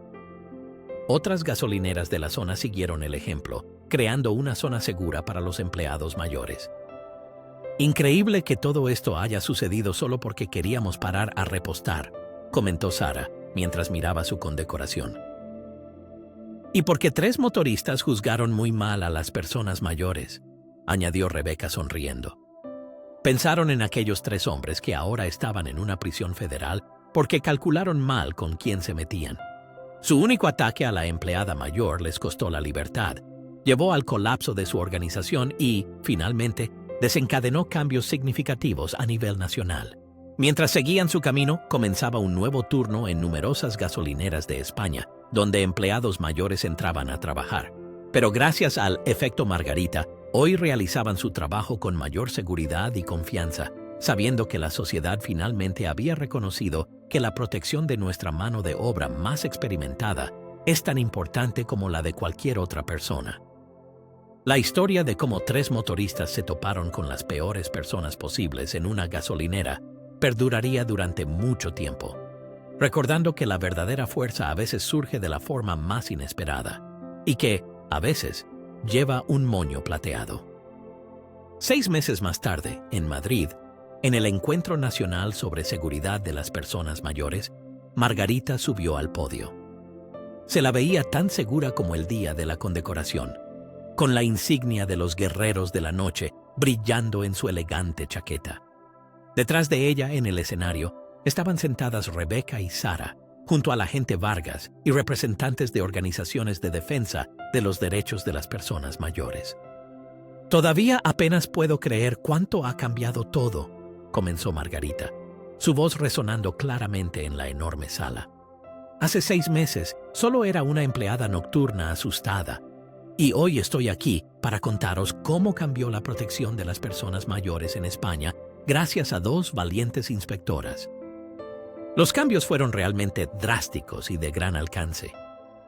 Otras gasolineras de la zona siguieron el ejemplo, creando una zona segura para los empleados mayores. Increíble que todo esto haya sucedido solo porque queríamos parar a repostar, comentó Sara, mientras miraba su condecoración. Y porque 3 motoristas juzgaron muy mal a las personas mayores, añadió Rebeca sonriendo. Pensaron en aquellos 3 hombres que ahora estaban en una prisión federal porque calcularon mal con quién se metían. Su único ataque a la empleada mayor les costó la libertad, llevó al colapso de su organización y, finalmente, desencadenó cambios significativos a nivel nacional. Mientras seguían su camino, comenzaba un nuevo turno en numerosas gasolineras de España, donde empleados mayores entraban a trabajar. Pero gracias al efecto Margarita, hoy realizaban su trabajo con mayor seguridad y confianza, sabiendo que la sociedad finalmente había reconocido que la protección de nuestra mano de obra más experimentada es tan importante como la de cualquier otra persona. La historia de cómo 3 motoristas se toparon con las peores personas posibles en una gasolinera perduraría durante mucho tiempo, recordando que la verdadera fuerza a veces surge de la forma más inesperada y que, a veces, lleva un moño plateado. 6 meses más tarde, en Madrid, en el Encuentro Nacional sobre Seguridad de las Personas Mayores, Margarita subió al podio. Se la veía tan segura como el día de la condecoración, con la insignia de los guerreros de la noche brillando en su elegante chaqueta. Detrás de ella, en el escenario, estaban sentadas Rebeca y Sara, junto a la agente Vargas y representantes de organizaciones de defensa de los derechos de las personas mayores. «Todavía apenas puedo creer cuánto ha cambiado todo», comenzó Margarita, su voz resonando claramente en la enorme sala. «Hace 6 meses solo era una empleada nocturna asustada, y hoy estoy aquí para contaros cómo cambió la protección de las personas mayores en España gracias a 2 valientes inspectoras». Los cambios fueron realmente drásticos y de gran alcance.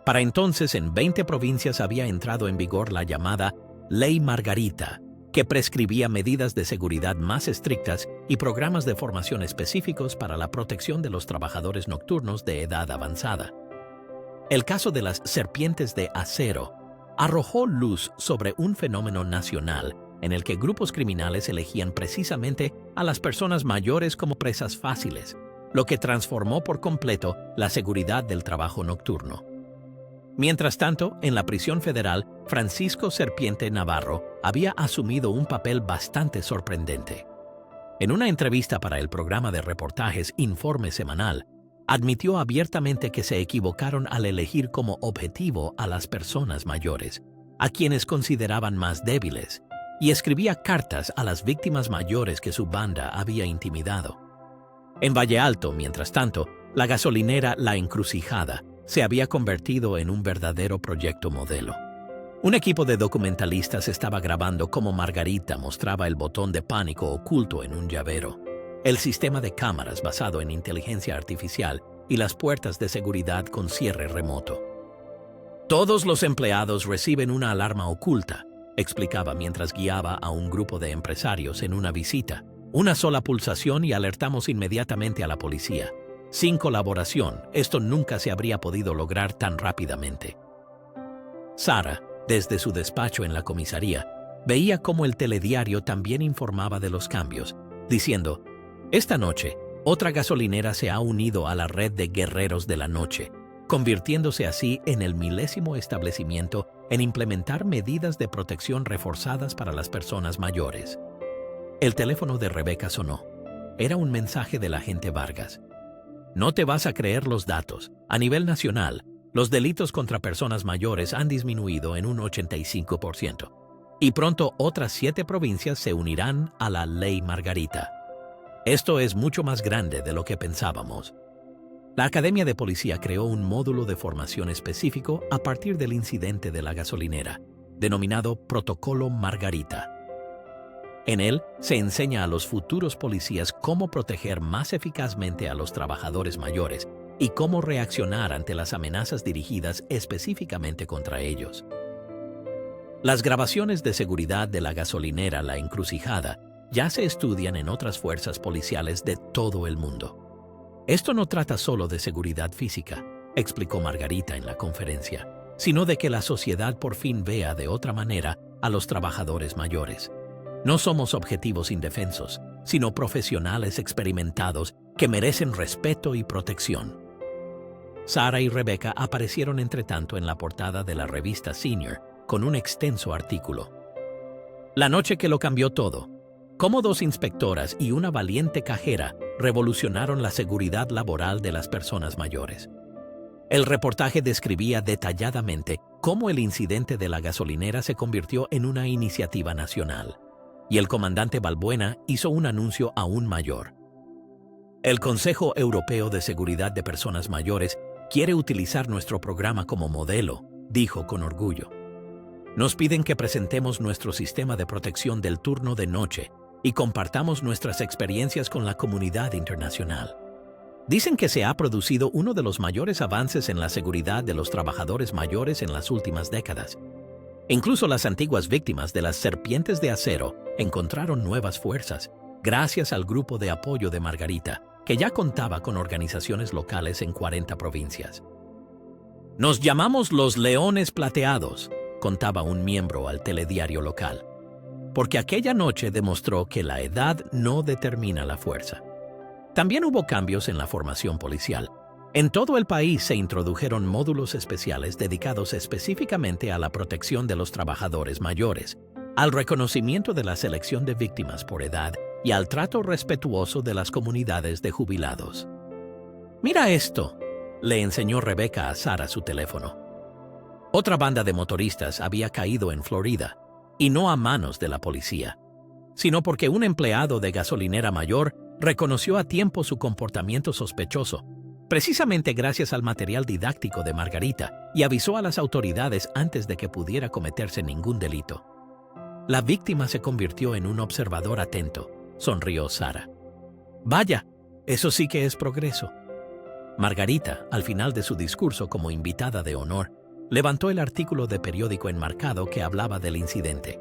Para entonces, en 20 provincias había entrado en vigor la llamada Ley Margarita, que prescribía medidas de seguridad más estrictas y programas de formación específicos para la protección de los trabajadores nocturnos de edad avanzada. El caso de las serpientes de acero arrojó luz sobre un fenómeno nacional en el que grupos criminales elegían precisamente a las personas mayores como presas fáciles, lo que transformó por completo la seguridad del trabajo nocturno. Mientras tanto, en la prisión federal, Francisco Serpiente Navarro había asumido un papel bastante sorprendente. En una entrevista para el programa de reportajes Informe Semanal, admitió abiertamente que se equivocaron al elegir como objetivo a las personas mayores, a quienes consideraban más débiles, y escribía cartas a las víctimas mayores que su banda había intimidado. En Valle Alto, mientras tanto, la gasolinera La Encrucijada se había convertido en un verdadero proyecto modelo. Un equipo de documentalistas estaba grabando cómo Margarita mostraba el botón de pánico oculto en un llavero, el sistema de cámaras basado en inteligencia artificial y las puertas de seguridad con cierre remoto. «Todos los empleados reciben una alarma oculta», explicaba mientras guiaba a un grupo de empresarios en una visita. «Una sola pulsación y alertamos inmediatamente a la policía. Sin colaboración, esto nunca se habría podido lograr tan rápidamente». Sara, desde su despacho en la comisaría, veía cómo el telediario también informaba de los cambios, diciendo: «Esta noche, otra gasolinera se ha unido a la red de guerreros de la noche, convirtiéndose así en el 1000º establecimiento en implementar medidas de protección reforzadas para las personas mayores». El teléfono de Rebeca sonó. Era un mensaje del agente Vargas. «No te vas a creer los datos. A nivel nacional, los delitos contra personas mayores han disminuido en un 85%. Y pronto otras 7 provincias se unirán a la Ley Margarita. Esto es mucho más grande de lo que pensábamos». La Academia de Policía creó un módulo de formación específico a partir del incidente de la gasolinera, denominado Protocolo Margarita. En él se enseña a los futuros policías cómo proteger más eficazmente a los trabajadores mayores y cómo reaccionar ante las amenazas dirigidas específicamente contra ellos. Las grabaciones de seguridad de la gasolinera La Encrucijada ya se estudian en otras fuerzas policiales de todo el mundo. Esto no trata solo de seguridad física, explicó Margarita en la conferencia, sino de que la sociedad por fin vea de otra manera a los trabajadores mayores. No somos objetivos indefensos, sino profesionales experimentados que merecen respeto y protección. Sara y Rebeca aparecieron entretanto en la portada de la revista Senior con un extenso artículo. La noche que lo cambió todo. Cómo 2 inspectoras y una valiente cajera revolucionaron la seguridad laboral de las personas mayores. El reportaje describía detalladamente cómo el incidente de la gasolinera se convirtió en una iniciativa nacional. Y el comandante Balbuena hizo un anuncio aún mayor. «El Consejo Europeo de Seguridad de Personas Mayores quiere utilizar nuestro programa como modelo», dijo con orgullo. «Nos piden que presentemos nuestro sistema de protección del turno de noche y compartamos nuestras experiencias con la comunidad internacional». Dicen que se ha producido uno de los mayores avances en la seguridad de los trabajadores mayores en las últimas décadas. Incluso las antiguas víctimas de las serpientes de acero encontraron nuevas fuerzas, gracias al grupo de apoyo de Margarita, que ya contaba con organizaciones locales en 40 provincias. Nos llamamos los Leones Plateados, contaba un miembro al telediario local, porque aquella noche demostró que la edad no determina la fuerza. También hubo cambios en la formación policial. En todo el país se introdujeron módulos especiales dedicados específicamente a la protección de los trabajadores mayores, al reconocimiento de la selección de víctimas por edad y al trato respetuoso de las comunidades de jubilados. «Mira esto», le enseñó Rebeca a Sara su teléfono. Otra banda de motoristas había caído en Florida, y no a manos de la policía, sino porque un empleado de gasolinera mayor reconoció a tiempo su comportamiento sospechoso, precisamente gracias al material didáctico de Margarita, y avisó a las autoridades antes de que pudiera cometerse ningún delito. La víctima se convirtió en un observador atento, sonrió Sara. «Vaya, eso sí que es progreso». Margarita, al final de su discurso como invitada de honor, levantó el artículo de periódico enmarcado que hablaba del incidente.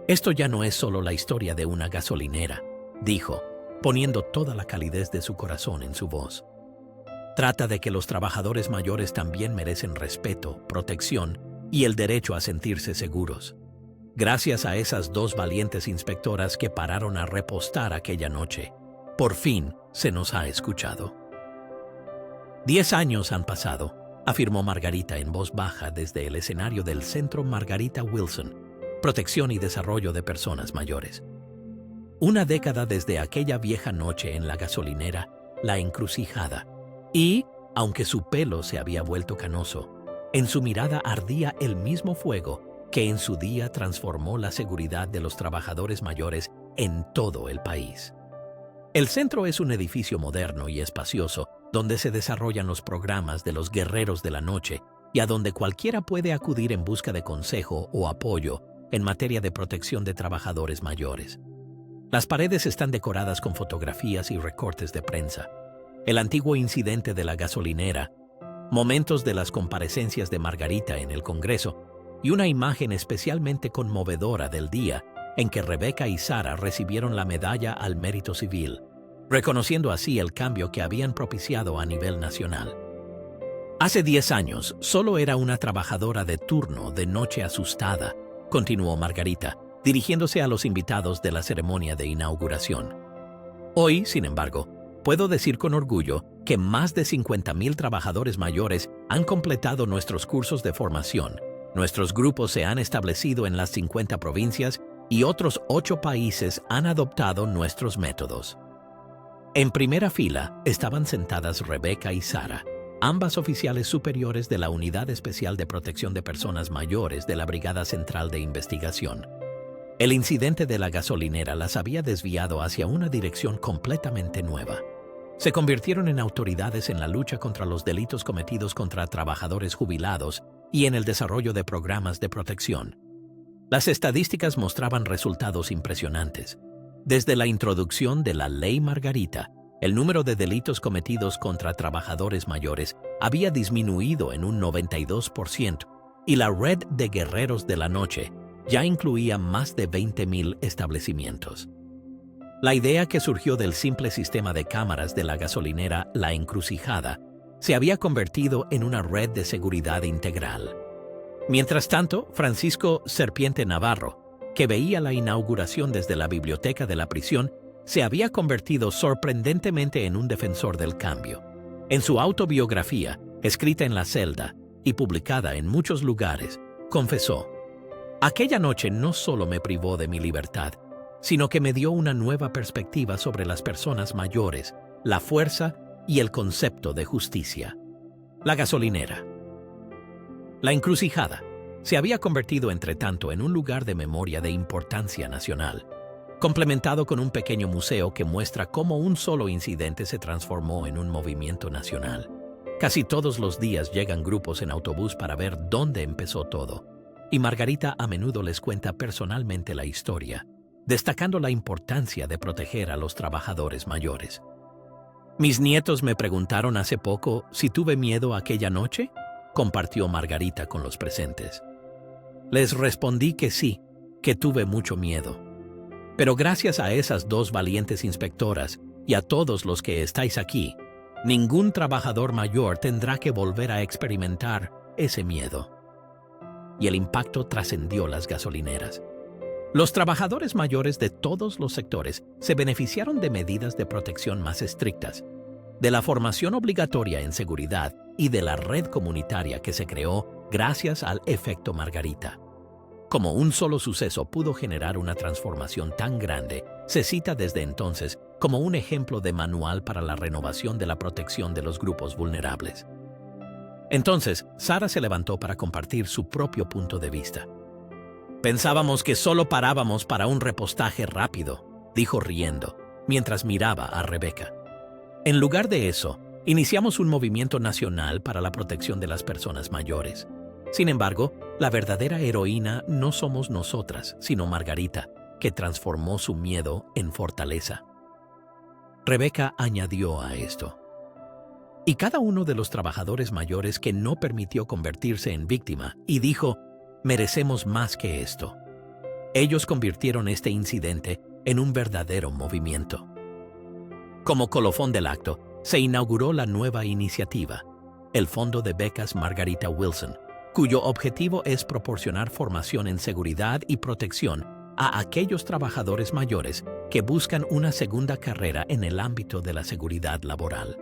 «Esto ya no es solo la historia de una gasolinera», dijo, poniendo toda la calidez de su corazón en su voz. «Trata de que los trabajadores mayores también merecen respeto, protección y el derecho a sentirse seguros. Gracias a esas dos valientes inspectoras que pararon a repostar aquella noche, por fin se nos ha escuchado». 10 años han pasado, afirmó Margarita en voz baja desde el escenario del Centro Margarita Wilson, Protección y Desarrollo de Personas Mayores. Una década desde aquella vieja noche en la gasolinera, La Encrucijada, y, aunque su pelo se había vuelto canoso, en su mirada ardía el mismo fuego que en su día transformó la seguridad de los trabajadores mayores en todo el país. El centro es un edificio moderno y espacioso donde se desarrollan los programas de los Guerreros de la Noche y a donde cualquiera puede acudir en busca de consejo o apoyo en materia de protección de trabajadores mayores. Las paredes están decoradas con fotografías y recortes de prensa. El antiguo incidente de la gasolinera, momentos de las comparecencias de Margarita en el Congreso y una imagen especialmente conmovedora del día en que Rebeca y Sara recibieron la medalla al mérito civil, reconociendo así el cambio que habían propiciado a nivel nacional. Hace 10 años, solo era una trabajadora de turno de noche asustada, continuó Margarita, dirigiéndose a los invitados de la ceremonia de inauguración. Hoy, sin embargo, puedo decir con orgullo que más de 50,000 trabajadores mayores han completado nuestros cursos de formación. Nuestros grupos se han establecido en las 50 provincias y otros 8 países han adoptado nuestros métodos. En primera fila estaban sentadas Rebeca y Sara, ambas oficiales superiores de la Unidad Especial de Protección de Personas Mayores de la Brigada Central de Investigación. El incidente de la gasolinera las había desviado hacia una dirección completamente nueva. Se convirtieron en autoridades en la lucha contra los delitos cometidos contra trabajadores jubilados y en el desarrollo de programas de protección. Las estadísticas mostraban resultados impresionantes. Desde la introducción de la Ley Margarita, el número de delitos cometidos contra trabajadores mayores había disminuido en un 92% y la red de Guerreros de la Noche ya incluía más de 20,000 establecimientos. La idea que surgió del simple sistema de cámaras de la gasolinera La Encrucijada se había convertido en una red de seguridad integral. Mientras tanto, Francisco Serpiente Navarro, que veía la inauguración desde la biblioteca de la prisión, se había convertido sorprendentemente en un defensor del cambio. En su autobiografía, escrita en la celda y publicada en muchos lugares, confesó: «Aquella noche no solo me privó de mi libertad, sino que me dio una nueva perspectiva sobre las personas mayores, la fuerza y el concepto de justicia». La gasolinera. La Encrucijada se había convertido entre tanto en un lugar de memoria de importancia nacional, complementado con un pequeño museo que muestra cómo un solo incidente se transformó en un movimiento nacional. Casi todos los días llegan grupos en autobús para ver dónde empezó todo, y Margarita a menudo les cuenta personalmente la historia, destacando la importancia de proteger a los trabajadores mayores. Mis nietos me preguntaron hace poco si tuve miedo aquella noche, compartió Margarita con los presentes. Les respondí que sí, que tuve mucho miedo. Pero gracias a esas dos valientes inspectoras y a todos los que estáis aquí, ningún trabajador mayor tendrá que volver a experimentar ese miedo. Y el impacto trascendió las gasolineras. Los trabajadores mayores de todos los sectores se beneficiaron de medidas de protección más estrictas, de la formación obligatoria en seguridad y de la red comunitaria que se creó gracias al efecto Margarita. Como un solo suceso pudo generar una transformación tan grande, se cita desde entonces como un ejemplo de manual para la renovación de la protección de los grupos vulnerables. Entonces, Sara se levantó para compartir su propio punto de vista. Pensábamos que solo parábamos para un repostaje rápido, dijo riendo, mientras miraba a Rebeca. En lugar de eso, iniciamos un movimiento nacional para la protección de las personas mayores. Sin embargo, la verdadera heroína no somos nosotras, sino Margarita, que transformó su miedo en fortaleza. Rebeca añadió a esto: y cada uno de los trabajadores mayores que no permitió convertirse en víctima y dijo, merecemos más que esto. Ellos convirtieron este incidente en un verdadero movimiento. Como colofón del acto, se inauguró la nueva iniciativa, el Fondo de Becas Margarita Wilson, cuyo objetivo es proporcionar formación en seguridad y protección a aquellos trabajadores mayores que buscan una segunda carrera en el ámbito de la seguridad laboral.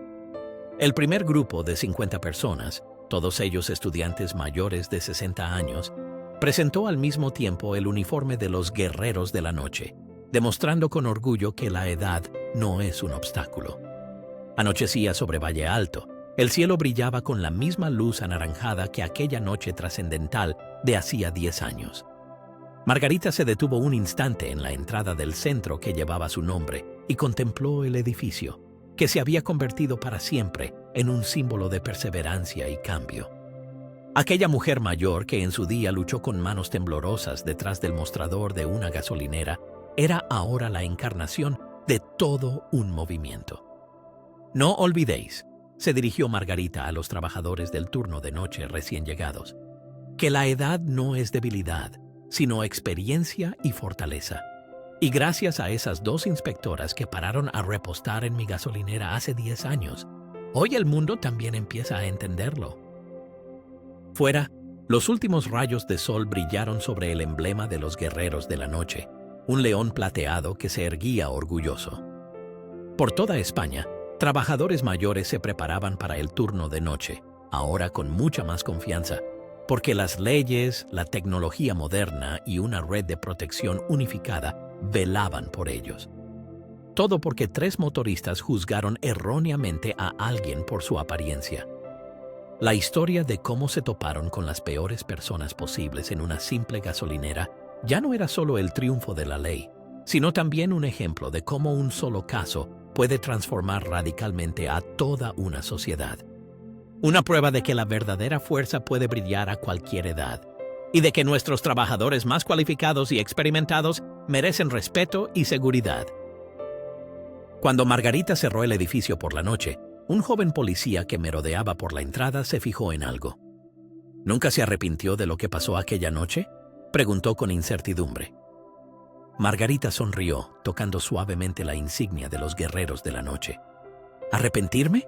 El primer grupo de 50 personas, todos ellos estudiantes mayores de 60 años, presentó al mismo tiempo el uniforme de los guerreros de la noche, demostrando con orgullo que la edad no es un obstáculo. Anochecía sobre Valle Alto. El cielo brillaba con la misma luz anaranjada que aquella noche trascendental de hacía 10 años. Margarita se detuvo un instante en la entrada del centro que llevaba su nombre y contempló el edificio, que se había convertido para siempre en un símbolo de perseverancia y cambio. Aquella mujer mayor que en su día luchó con manos temblorosas detrás del mostrador de una gasolinera era ahora la encarnación de todo un movimiento. No olvidéis, se dirigió Margarita a los trabajadores del turno de noche recién llegados, que la edad no es debilidad, sino experiencia y fortaleza. Y gracias a esas dos inspectoras que pararon a repostar en mi gasolinera hace 10 años, hoy el mundo también empieza a entenderlo. Fuera, los últimos rayos de sol brillaron sobre el emblema de los guerreros de la noche, un león plateado que se erguía orgulloso. Por toda España, trabajadores mayores se preparaban para el turno de noche, ahora con mucha más confianza, porque las leyes, la tecnología moderna y una red de protección unificada velaban por ellos. Todo porque 3 motoristas juzgaron erróneamente a alguien por su apariencia. La historia de cómo se toparon con las peores personas posibles en una simple gasolinera ya no era solo el triunfo de la ley, sino también un ejemplo de cómo un solo caso puede transformar radicalmente a toda una sociedad. Una prueba de que la verdadera fuerza puede brillar a cualquier edad, y de que nuestros trabajadores más cualificados y experimentados merecen respeto y seguridad. Cuando Margarita cerró el edificio por la noche, un joven policía que merodeaba por la entrada se fijó en algo. ¿Nunca se arrepintió de lo que pasó aquella noche?, preguntó con incertidumbre. Margarita sonrió, tocando suavemente la insignia de los guerreros de la noche. ¿Arrepentirme?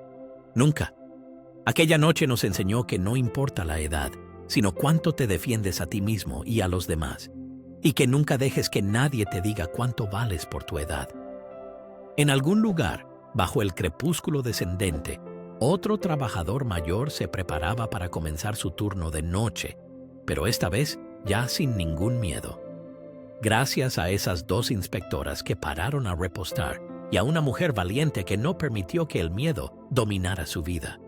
Nunca. Aquella noche nos enseñó que no importa la edad, sino cuánto te defiendes a ti mismo y a los demás, y que nunca dejes que nadie te diga cuánto vales por tu edad. En algún lugar, bajo el crepúsculo descendente, otro trabajador mayor se preparaba para comenzar su turno de noche, pero esta vez ya sin ningún miedo. Gracias a esas 2 inspectoras que pararon a repostar y a una mujer valiente que no permitió que el miedo dominara su vida.